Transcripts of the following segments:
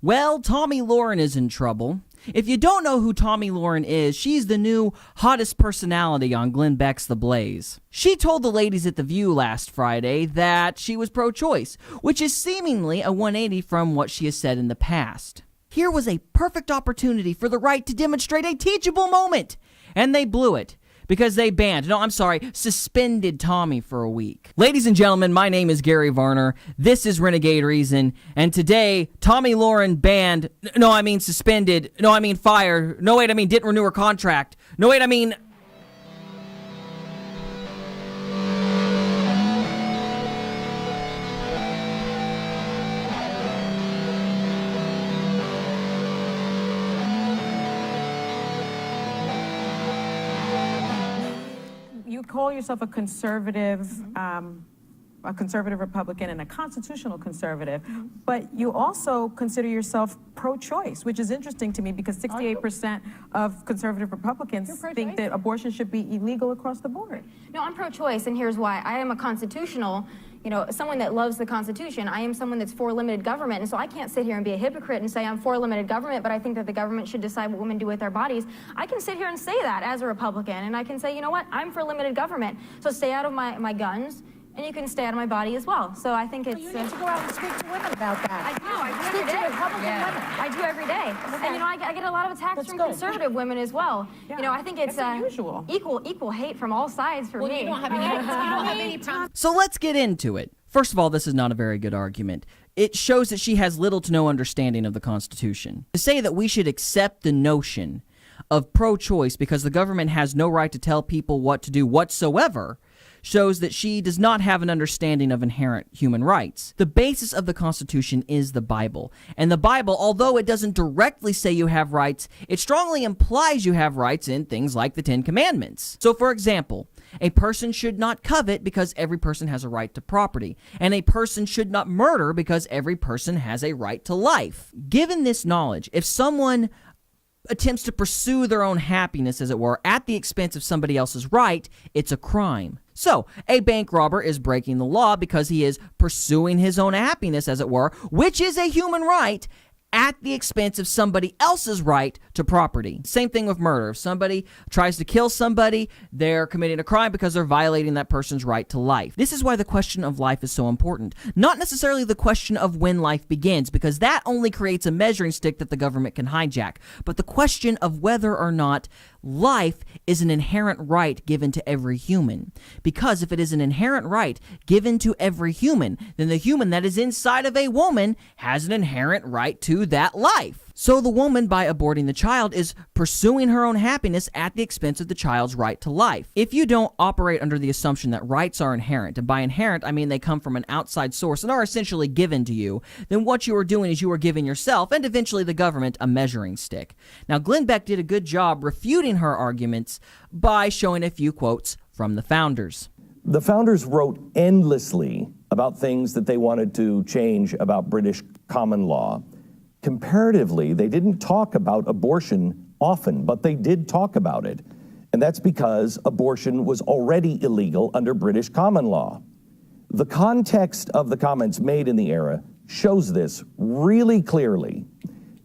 Well, Tomi Lahren is in trouble. If you don't know who Tomi Lahren is, she's the new hottest personality on Glenn Beck's The Blaze. She told the ladies at The View last Friday that she was pro-choice, which is seemingly a 180 from what she has said in the past. Here was a perfect opportunity for the right to demonstrate a teachable moment, and they blew it. Because they suspended Tomi for a week. Ladies and gentlemen, my name is Gary Varner. This is Renegade Reason. And today, Tomi Lahren suspended. Fired. Didn't renew her contract. You call yourself a conservative Republican and a constitutional conservative, but you also consider yourself pro-choice, which is interesting to me because 68% of conservative Republicans think that abortion should be illegal across the board. No, I'm pro-choice, and here's why. I am a constitutional, someone that loves the Constitution. I am someone that's for limited government, and so I can't sit here and be a hypocrite and say I'm for limited government, but I think that the government should decide what women do with their bodies. I can sit here and say that as a Republican, and I can say, you know what, I'm for limited government, so stay out of my guns, and you can stay out of my body as well. So I think it's... You need to go out and speak to women about that. I do every day. Republican women. I do every day. Okay. And I get a lot of attacks from conservative women as well. Yeah. I think it's unusual. Equal hate from all sides for me. You don't have any problem. So let's get into it. First of all, this is not a very good argument. It shows that she has little to no understanding of the Constitution. To say that we should accept the notion of pro-choice because the government has no right to tell people what to do whatsoever shows that she does not have an understanding of inherent human rights. The basis of the Constitution is the Bible. And the Bible, although it doesn't directly say you have rights, it strongly implies you have rights in things like the Ten Commandments. So, for example, a person should not covet because every person has a right to property. And a person should not murder because every person has a right to life. Given this knowledge, if someone attempts to pursue their own happiness, as it were, at the expense of somebody else's right, it's a crime. So, a bank robber is breaking the law because he is pursuing his own happiness, as it were, which is a human right, at the expense of somebody else's right to property. Same thing with murder. If somebody tries to kill somebody, they're committing a crime because they're violating that person's right to life. This is why the question of life is so important. Not necessarily the question of when life begins, because that only creates a measuring stick that the government can hijack, but the question of whether or not life is an inherent right given to every human. Because if it is an inherent right given to every human, then the human that is inside of a woman has an inherent right to that life. So the woman, by aborting the child, is pursuing her own happiness at the expense of the child's right to life. If you don't operate under the assumption that rights are inherent, and by inherent I mean they come from an outside source and are essentially given to you, then what you are doing is you are giving yourself, and eventually the government, a measuring stick. Now, Glenn Beck did a good job refuting her arguments by showing a few quotes from the founders. The founders wrote endlessly about things that they wanted to change about British common law. Comparatively, they didn't talk about abortion often, but they did talk about it. And that's because abortion was already illegal under British common law. The context of the comments made in the era shows this really clearly.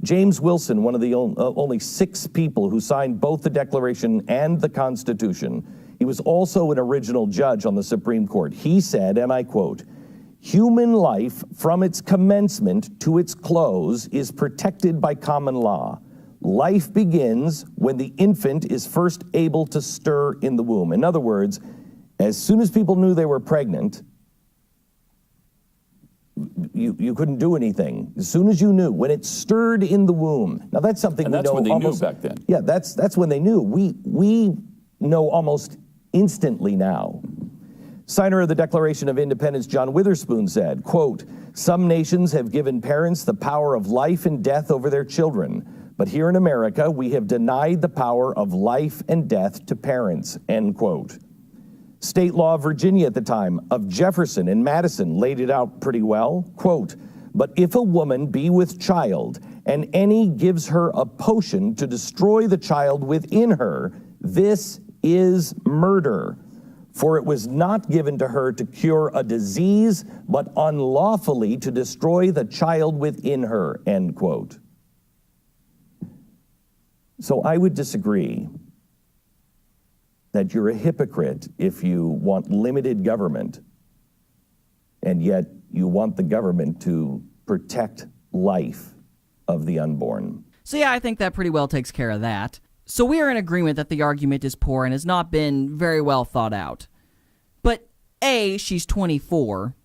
James Wilson, one of the only 6 people who signed both the Declaration and the Constitution, he was also an original judge on the Supreme Court. He said, and I quote, "Human life from its commencement to its close is protected by common law. Life begins when the infant is first able to stir in the womb." In other words, as soon as people knew they were pregnant, you couldn't do anything. As soon as you knew, when it stirred in the womb. Now that's something and we that's know when they almost, knew back then. Yeah, that's when they knew. We know almost instantly now. Signer of the Declaration of Independence, John Witherspoon, said, quote, "Some nations have given parents the power of life and death over their children, but here in America, we have denied the power of life and death to parents," end quote. State law of Virginia at the time of Jefferson and Madison laid it out pretty well. Quote, "But if a woman be with child, and any gives her a potion to destroy the child within her, this is murder. For it was not given to her to cure a disease, but unlawfully to destroy the child within her, end quote. So I would disagree that you're a hypocrite if you want limited government, and yet you want the government to protect life of the unborn. So yeah, I think that pretty well takes care of that. So we are in agreement that the argument is poor and has not been very well thought out. But A, she's 24.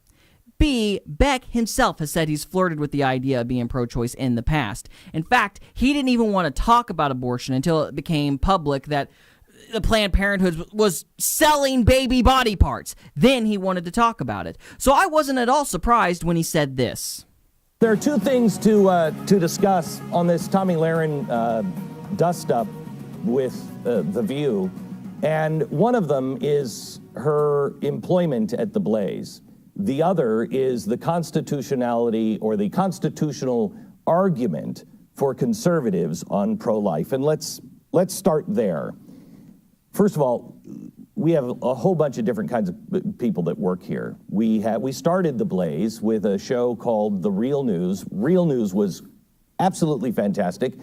B, Beck himself has said he's flirted with the idea of being pro-choice in the past. In fact, he didn't even want to talk about abortion until it became public that the Planned Parenthood was selling baby body parts. Then he wanted to talk about it. So I wasn't at all surprised when he said this. There are two things to discuss on this Tomi Lahren dust-up with The View, and one of them is her employment at the Blaze. The other is the constitutionality or the constitutional argument for conservatives on pro-life. And let's start there. First of all, we have a whole bunch of different kinds of people that work here. We started the Blaze with a show called The Real News. Real News was absolutely fantastic,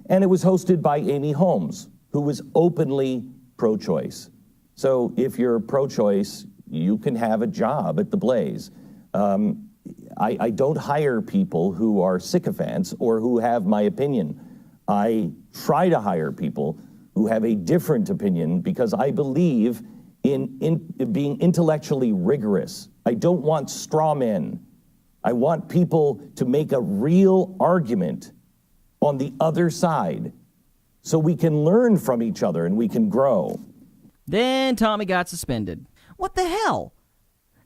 and it was hosted by Amy Holmes, who was openly pro-choice. So if you're pro-choice, you can have a job at the Blaze. I don't hire people who are sycophants or who have my opinion. I try to hire people who have a different opinion because I believe in being intellectually rigorous. I don't want straw men. I want people to make a real argument on the other side so we can learn from each other and we can grow. Then Tomi got suspended. What the hell?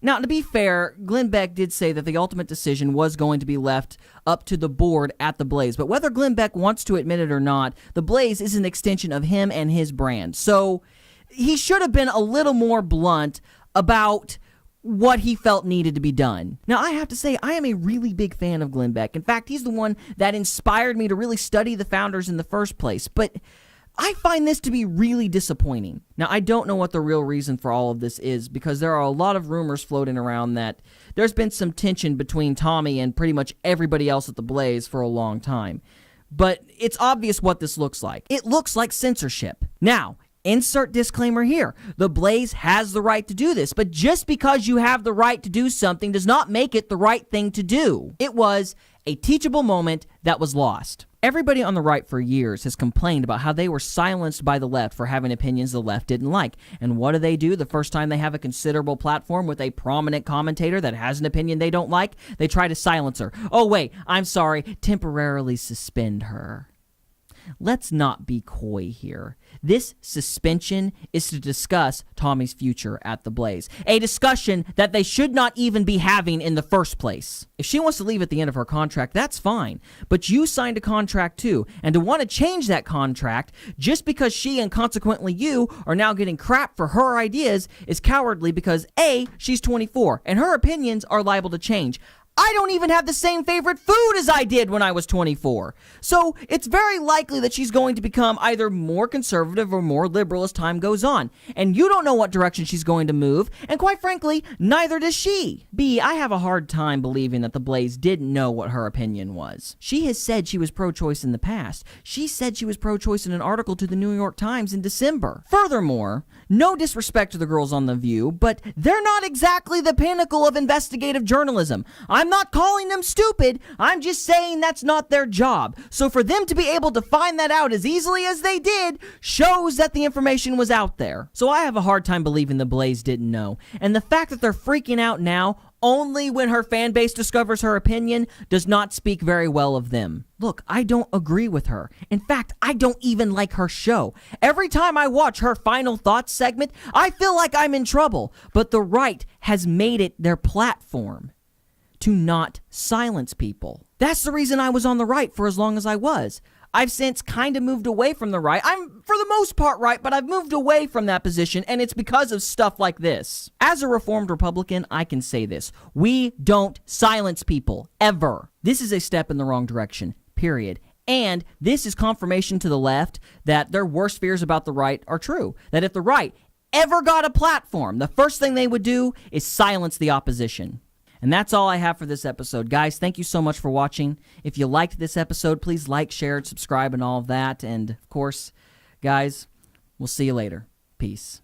Now, to be fair, Glenn Beck did say that the ultimate decision was going to be left up to the board at the Blaze. But whether Glenn Beck wants to admit it or not, the Blaze is an extension of him and his brand. So he should have been a little more blunt about what he felt needed to be done. Now, I have to say, I am a really big fan of Glenn Beck. In fact, he's the one that inspired me to really study the founders in the first place. But I find this to be really disappointing. Now, I don't know what the real reason for all of this is because there are a lot of rumors floating around that there's been some tension between Tomi and pretty much everybody else at the Blaze for a long time. But it's obvious what this looks like. It looks like censorship. Now, insert disclaimer here. The Blaze has the right to do this, but just because you have the right to do something does not make it the right thing to do. It was a teachable moment that was lost. Everybody on the right for years has complained about how they were silenced by the left for having opinions the left didn't like. And what do? The first time they have a considerable platform with a prominent commentator that has an opinion they don't like, they try to silence her. Oh wait, I'm sorry, temporarily suspend her. Let's not be coy here. This suspension is to discuss Tomi's future at the Blaze, a discussion that they should not even be having in the first place. If she wants to leave at the end of her contract, that's fine, but you signed a contract too, and to want to change that contract just because she and consequently you are now getting crap for her ideas is cowardly because A, she's 24, and her opinions are liable to change. I don't even have the same favorite food as I did when I was 24. So it's very likely that she's going to become either more conservative or more liberal as time goes on. And you don't know what direction she's going to move, and quite frankly, neither does she. B, I have a hard time believing that the Blaze didn't know what her opinion was. She has said she was pro-choice in the past. She said she was pro-choice in an article to the New York Times in December. Furthermore, no disrespect to the girls on The View, but they're not exactly the pinnacle of investigative journalism. I'm not calling them stupid. I'm just saying that's not their job. So for them to be able to find that out as easily as they did shows that the information was out there. So I have a hard time believing the Blaze didn't know. And the fact that they're freaking out now only when her fan base discovers her opinion does not speak very well of them. Look, I don't agree with her. In fact, I don't even like her show. Every time I watch her Final Thoughts segment, I feel like I'm in trouble. But the right has made it their platform to not silence people. That's the reason I was on the right for as long as I was. I've since kind of moved away from the right. I'm, for the most part, right, but I've moved away from that position, and it's because of stuff like this. As a reformed Republican, I can say this. We don't silence people, ever. This is a step in the wrong direction, period. And this is confirmation to the left that their worst fears about the right are true. That if the right ever got a platform, the first thing they would do is silence the opposition. And that's all I have for this episode. Guys, thank you so much for watching. If you liked this episode, please like, share, subscribe, and all of that. And, of course, guys, we'll see you later. Peace.